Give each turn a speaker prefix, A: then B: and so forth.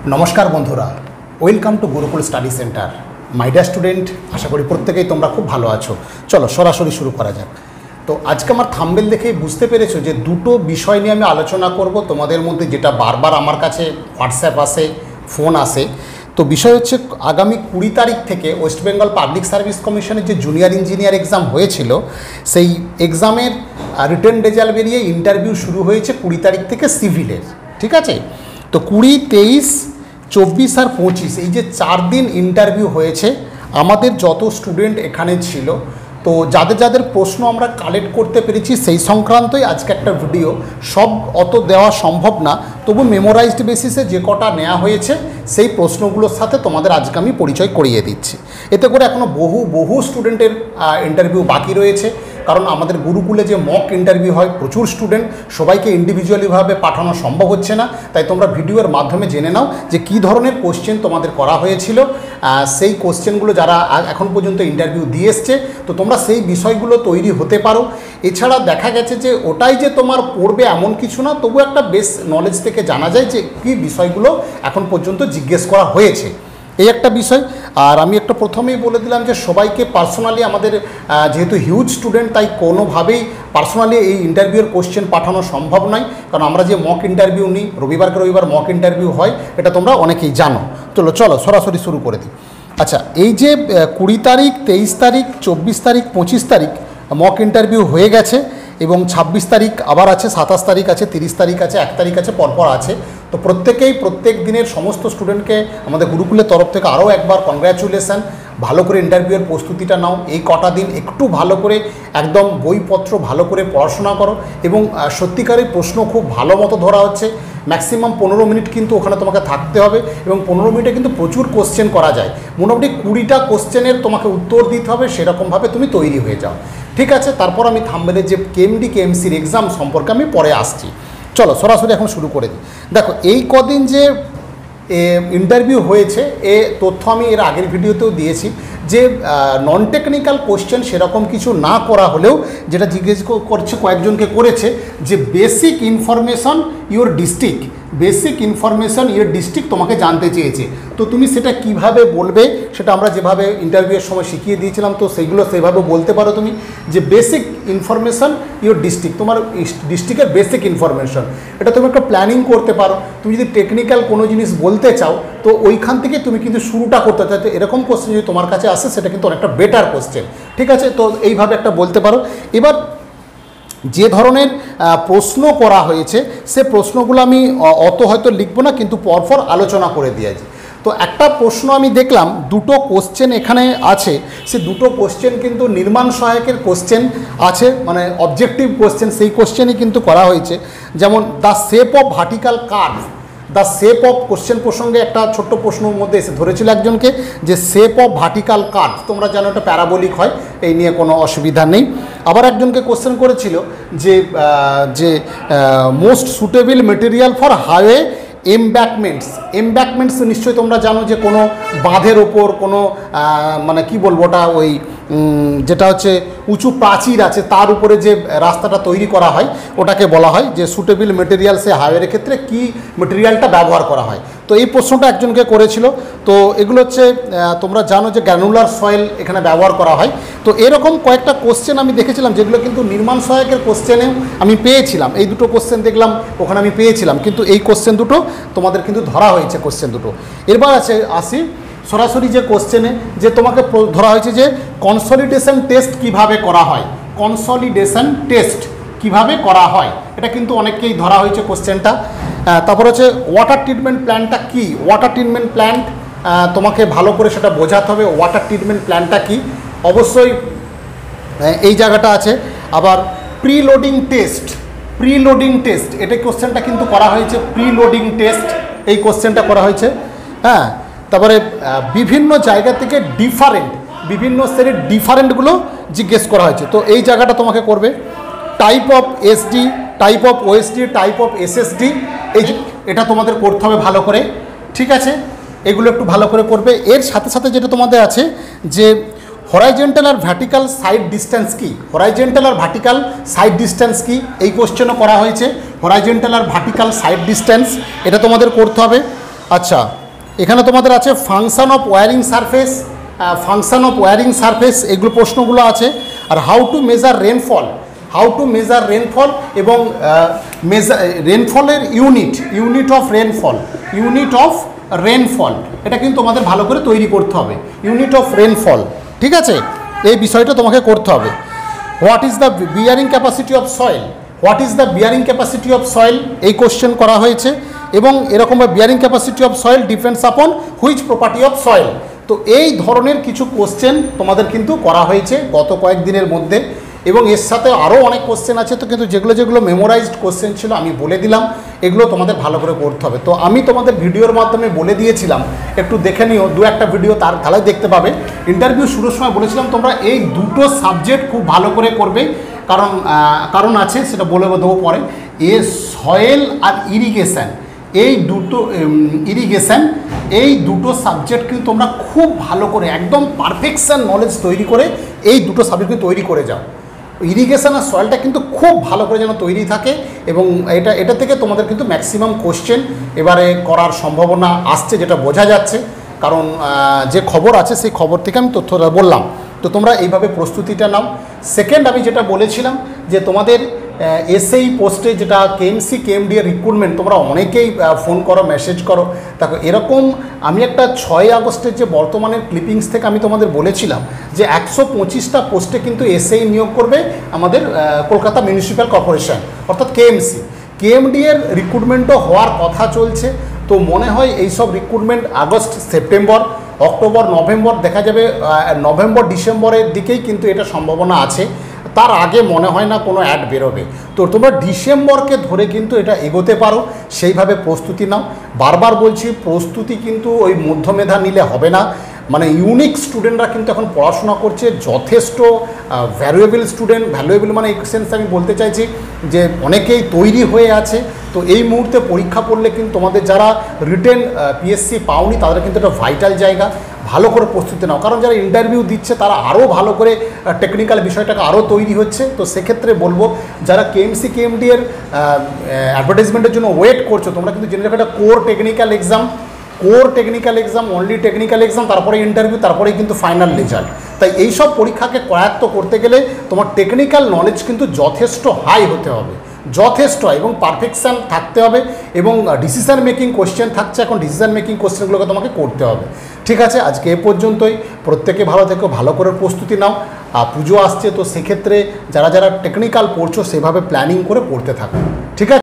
A: नमस्कार बंधुरा welcome to Gurukul study centre my dear student आशा करी प्रत्येकेई तोमरा खूब भालो आछो। चलो सरासरि शुरू करा जाक। तो आज के आमार थाम्बनेल देखेई बुझते पेरेछो जे दुटो विषय निये आमि आलोचना करब तोमादेर मध्ये जेटा बार बार आमार काछे व्हाट्सঅ্যাপ आसे फोन आसे। तो विषय हच्छे आगामी 20 तारीख थेके वेस्ट बेंगल पाब्लिक सार्विस कमिशনের যে জুনিয়র ইঞ্জিনিয়ার एग्जाम হয়েছিল সেই এক্সামের রিটেন রেজাল্ট বেরিয়ে ইন্টারভিউ শুরু হয়েছে 20 তারিখ থেকে সিভিলের। ঠিক আছে, তো 20, 23, 24 আর 25 এই যে 4 दिन इंटरव्यू হয়েছে আমাদের যত স্টুডেন্ট এখানে ছিল। তো যাদের যাদের প্রশ্ন আমরা কালেক্ট করতে পেরেছি সেই সংক্রান্তই আজকে একটা ভিডিও। সব অত দেওয়া সম্ভব না, তবু মেমোরাইজড বেসিসে যে কটা নেওয়া হয়েছে সেই প্রশ্নগুলোর সাথে তোমাদের আজকে আমি পরিচয় করিয়ে দিচ্ছি। এতে করে এখনও বহু স্টুডেন্টের ইন্টারভিউ বাকি রয়েছে, কারণ আমাদের গুরুকুলে যে মক ইন্টারভিউ হয় প্রচুর স্টুডেন্ট, সবাইকে ইন্ডিভিজুয়ালিভাবে পাঠানো সম্ভব হচ্ছে না। তাই তোমরা ভিডিওর মাধ্যমে জেনে নাও যে কী ধরনের কোশ্চেন তোমাদের করা হয়েছিল, সেই কোশ্চেনগুলো যারা এখন পর্যন্ত ইন্টারভিউ দিয়ে এসছে তো তোমরা সেই বিষয়গুলো তৈরি হতে পারো। এছাড়া দেখা গেছে যে ওটাই যে তোমার পড়বে এমন কিছু না, তবু একটা বেস নলেজ থেকে জানা যায় যে কী বিষয়গুলো এখন পর্যন্ত জিজ্ঞেস করা হয়েছে, এই একটা বিষয়। আর আমি একটা প্রথমেই বলে দিলাম যে সবাইকে পার্সোনালি আমাদের যেহেতু হিউজ স্টুডেন্ট তাই কোনোভাবেই পার্সোনালি এই ইন্টারভিউর কোশ্চেন পাঠানো সম্ভব নয়, কারণ আমরা যে মক ইন্টারভিউ নিই রবিবারকে রবিবার মক ইন্টারভিউ হয়, এটা তোমরা অনেকেই জানো। চলো সরাসরি শুরু করে দিই। আচ্ছা, এই যে 20 তারিখ, 23 তারিখ, 24 তারিখ, 25 তারিখ মক ইন্টারভিউ হয়ে গেছে এবং 26 তারিখ আবার আছে, 27 তারিখ আছে, 30 তারিখ আছে, 1 তারিখ আছে, পরপর আছে। তো প্রত্যেকেই প্রত্যেক দিনের সমস্ত স্টুডেন্টকে আমাদের গুরুকুলের তরফ থেকে আরও একবার কংগ্র্যাচুলেশান। ভালো করে ইন্টারভিউয়ের প্রস্তুতিটা নাও, এই কটা দিন একটু ভালো করে একদম বইপত্র ভালো করে পড়াশোনা করো এবং সত্যিকারের প্রশ্ন খুব ভালো মতো ধরা হচ্ছে। ম্যাক্সিমাম 15 মিনিট কিন্তু ওখানে তোমাকে থাকতে হবে এবং 15 মিনিটে কিন্তু প্রচুর কোশ্চেন করা যায়। মোটামুটি 20টা কোশ্চেনের তোমাকে উত্তর দিতে হবে, সেরকমভাবে তুমি তৈরি হয়ে যাও। ঠিক আছে, তারপর আমি থাম্বনেলে যে কেএমডি কেএমসির এক্সাম সম্পর্কে আমি পরে আসছি। চলো সরাসরি এখন শুরু করে দিই। দেখো, এই কদিন যে ইন্টারভিউ হয়েছে এ তথ্য আমি এর আগের ভিডিওতেও দিয়েছি যে নন টেকনিক্যাল কোশ্চেন সেরকম কিছু না করা হলেও যেটা জিজ্ঞেস করছে কয়েকজনকে করেছে যে বেসিক ইনফরমেশন ইওর ডিস্ট্রিক্ট তোমাকে জানতে চেয়েছে। তো তুমি সেটা কিভাবে বলবে সেটা আমরা যেভাবে ইন্টারভিউয়ের সময় শিখিয়ে দিয়েছিলাম, তো সেইগুলো সেভাবে বলতে পারো তুমি যে বেসিক ইনফরমেশন ইওর ডিস্ট্রিক্ট, তোমার ডিস্ট্রিক্টের বেসিক ইনফরমেশন। এটা তুমি একটা প্ল্যানিং করতে পারো। তুমি যদি টেকনিক্যাল কোনো জিনিস বলতে চাও তো ওইখান থেকে তুমি কিন্তু শুরুটা করতে চাও। তো এরকম কোশ্চেন যদি তোমার কাছে আসে সেটা কিন্তু অনেকটা বেটার কোশ্চেন। ঠিক আছে, তো এইভাবে একটা বলতে পারো। এবার যে ধরনের প্রশ্ন করা হয়েছে সে প্রশ্নগুলো আমি অত হয়তো লিখব না, কিন্তু পরপর আলোচনা করে দিয়েছি। তো একটা প্রশ্ন আমি দেখলাম, দুটো কোশ্চেন এখানে আছে, সে দুটো কোশ্চেন কিন্তু নির্মাণ সহায়কের কোশ্চেন আছে, মানে অবজেক্টিভ কোশ্চেন, সেই কোশ্চেনই কিন্তু করা হয়েছে। যেমন the shape of vertical curve, the shape of question প্রসঙ্গে একটা ছোট্ট প্রশ্নের মধ্যে এসে ধরেছিল একজনকে যে শেপ অফ ভার্টিক্যাল কার্ভ, তোমরা জানো এটা প্যারাবোলিক হয়, এই নিয়ে কোনো অসুবিধা নেই। আবার একজনকে কোশ্চেন করেছিল যে most suitable material for highway embankments নিশ্চয়ই তোমরা জানো যে কোনো বাঁধের ওপর কোনো মানে কি বলবো ওটা ওই যেটা হচ্ছে উঁচু প্রাচীর আছে তার উপরে যে রাস্তাটা তৈরি করা হয় ওটাকে বলা হয় যে সুটেবল মেটেরিয়াল, সে হাইওয়ের ক্ষেত্রে কী মেটেরিয়ালটা ব্যবহার করা হয়। তো এই প্রশ্নটা একজনকে করেছিল। তো এগুলো হচ্ছে তোমরা জানো যে গ্র্যানুলার সয়েল এখানে ব্যবহার করা হয়। তো এরকম কয়েকটা কোশ্চেন আমি দেখেছিলাম যেগুলো কিন্তু নির্মাণ সহায়কের কোশ্চেনেও আমি পেয়েছিলাম। এই দুটো কোশ্চেন দেখলাম ওখানে আমি পেয়েছিলাম, কিন্তু এই কোশ্চেন দুটো তোমাদের কিন্তু ধরা হয়েছে কোশ্চেন দুটো। এরপর আসি সরাসরি যে কোশ্চেনে যে তোমাকে ধরা হয়েছে যে কনসলিডেশন টেস্ট কিভাবে করা হয়, কনসলিডেশন টেস্ট কিভাবে করা হয়, এটা কিন্তু অনেককেই ধরা হয়েছে কোশ্চেনটা। তারপর হচ্ছে ওয়াটার ট্রিটমেন্ট প্ল্যান্টটা কী, ওয়াটার ট্রিটমেন্ট প্ল্যান্ট তোমাকে ভালো করে সেটা বোঝাতে হবে ওয়াটার ট্রিটমেন্ট প্ল্যান্টটা কী, অবশ্যই এই জায়গাটা আছে। আবার প্রিলোডিং টেস্ট এটা কোশ্চেনটা কিন্তু করা হয়েছে, প্রিলোডিং টেস্ট এই কোশ্চেনটা করা হয়েছে। হ্যাঁ, তারপরে বিভিন্ন জায়গা থেকে বিভিন্ন শ্রেণীর ডিফারেন্টগুলো জিজ্ঞেস করা হয়েছে, তো এই জায়গাটা তোমাকে করবে। Type of SD, type of OSD, type of SSD, এটা তোমাদের করতে হবে ভালো করে। ঠিক আছে, এগুলো একটু ভালো করে করবে। এর সাথে সাথে যেটা তোমাদের আছে যে হরাইজন্টাল আর ভার্টিক্যাল সাইড ডিস্টেন্স কি, হরাইজন্টাল আর ভার্টিক্যাল সাইড ডিস্টেন্স কি, এই কোশ্চেনও করা হয়েছে। হরাইজন্টাল আর ভার্টিক্যাল সাইড ডিস্টেন্স এটা তোমাদের করতে হবে। আচ্ছা, এখানে তোমাদের আছে ফাংশন অফ ওয়ারিং সারফেস, এগুলো প্রশ্নগুলো আছে। আর হাউ টু মেজার রেনফল এবং রেনফলের ইউনিট অফ রেনফল এটা কিন্তু তোমাদের ভালো করে তৈরি করতে হবে। ইউনিট অফ রেনফল, ঠিক আছে, এই বিষয়টা তোমাকে করতে হবে। What is the bearing capacity of soil, এই কোশ্চেন করা হয়েছে। এবং এরকমভাবে bearing capacity of soil depends upon which property of soil. তো এই ধরনের কিছু কোশ্চেন তোমাদের কিন্তু করা হয়েছে গত কয়েকদিনের মধ্যে, এবং এর সাথে আরও অনেক কোশ্চেন আছে। তো কিন্তু যেগুলো মেমোরাইজড কোশ্চেন ছিল আমি বলে দিলাম, এগুলো তোমাদের ভালো করে করতে হবে। তো আমি তোমাদের ভিডিওর মাধ্যমে বলে দিয়েছিলাম, একটু দেখে নিও, দু একটা ভিডিও তার তাহলে দেখতে পাবে। ইন্টারভিউ শুরুর সময় বলেছিলাম তোমরা এই দুটো সাবজেক্ট খুব ভালো করে করবে, কারণ আছে, সেটা বলে দেবো পরে। সয়েল আর ইরিগেশন, এই দুটো সাবজেক্ট কিন্তু তোমরা খুব ভালো করে একদম পারফেকশন নলেজ তৈরি করে এই দুটো সাবজেক্ট কিন্তু তৈরি করে যাও। ইরিগেশন আর সয়েলটা কিন্তু খুব ভালো করে যেন তৈরি থাকে, এবং এটা থেকে তোমাদের কিন্তু ম্যাক্সিমাম কোশ্চেন এবারে করার সম্ভাবনা আসছে, যেটা বোঝা যাচ্ছে। কারণ যে খবর আছে সেই খবর থেকে আমি তথ্যটা বললাম। তো তোমরা এইভাবে প্রস্তুতিটা নাও। সেকেন্ড, আমি যেটা বলেছিলাম যে তোমাদের এসএই পোস্টে যেটা কেএমসি কেএমডি এর রিক্রুটমেন্ট, তোমরা অনেকেই ফোন করো, মেসেজ করো। দেখো, এরকম আমি একটা 6 আগস্টের যে বর্তমানের ক্লিপিংস থেকে আমি তোমাদের বলেছিলাম যে 125টা পোস্টে কিন্তু এসএই নিয়োগ করবে আমাদের কলকাতা মিউনিসিপ্যাল কর্পোরেশন, অর্থাৎ কেএমসি। কেএমডি এর রিক্রুটমেন্টও হওয়ার কথা চলছে। তো মনে হয় এইসব recruitment August, September, October, November, দেখা যাবে নভেম্বর ডিসেম্বরের দিকেই কিন্তু এটা সম্ভাবনা আছে। তার আগে মনে হয় না কোনো অ্যাড বেরোবে। তো তোমরা ডিসেম্বরকে ধরে কিন্তু এটা এগোতে পারো, সেইভাবে প্রস্তুতি নাও। বারবার বলছি, প্রস্তুতি কিন্তু ওই মধ্যমেধা নিলে হবে না। মানে ইউনিক স্টুডেন্টরা কিন্তু এখন পড়াশোনা করছে, যথেষ্ট ভ্যালুয়েবল মানে এই সেন্স আমি বলতে চাইছি যে অনেকেই তৈরি হয়ে আছে। তো এই মুহূর্তে পরীক্ষা পড়লে কিন্তু তোমাদের যারা রিটেন পিএসসি পাওনি তাদের কিন্তু একটা ভাইটাল জায়গা, ভালো করে প্রস্তুতি নাও। কারণ যারা ইন্টারভিউ দিচ্ছে তারা আরও ভালো করে টেকনিক্যাল বিষয়টাকে আরও তৈরি হচ্ছে। তো সেক্ষেত্রে বলবো, যারা কেএমসি কেএমডি এর অ্যাডভার্টাইজমেন্টের জন্য ওয়েট করছো, তোমরা কিন্তু জেনে রাখো, একটা core technical exam, only technical exam, তারপরে ইন্টারভিউ, তারপরেই কিন্তু ফাইনাল রেজাল্ট। তাই এইসব পরীক্ষাকে করায়ত্ত করতে গেলে তোমার টেকনিক্যাল নলেজ কিন্তু যথেষ্ট হাই হতে হবে, এবং পারফেকশান থাকতে হবে, এবং ডিসিশন মেকিং কোশ্চেন থাকছে এখন, ডিসিশন মেকিং কোশ্চেনগুলোকে তোমাকে করতে হবে। ঠিক আছে, আজকে এ পর্যন্তই। প্রত্যেকে ভালো থেকো, ভালো করে প্রস্তুতি নাও। পুজো আসছে, তো সেক্ষেত্রে যারা টেকনিক্যাল পড়ছো সেভাবে প্ল্যানিং করে পড়তে থাকো। ঠিক আছে।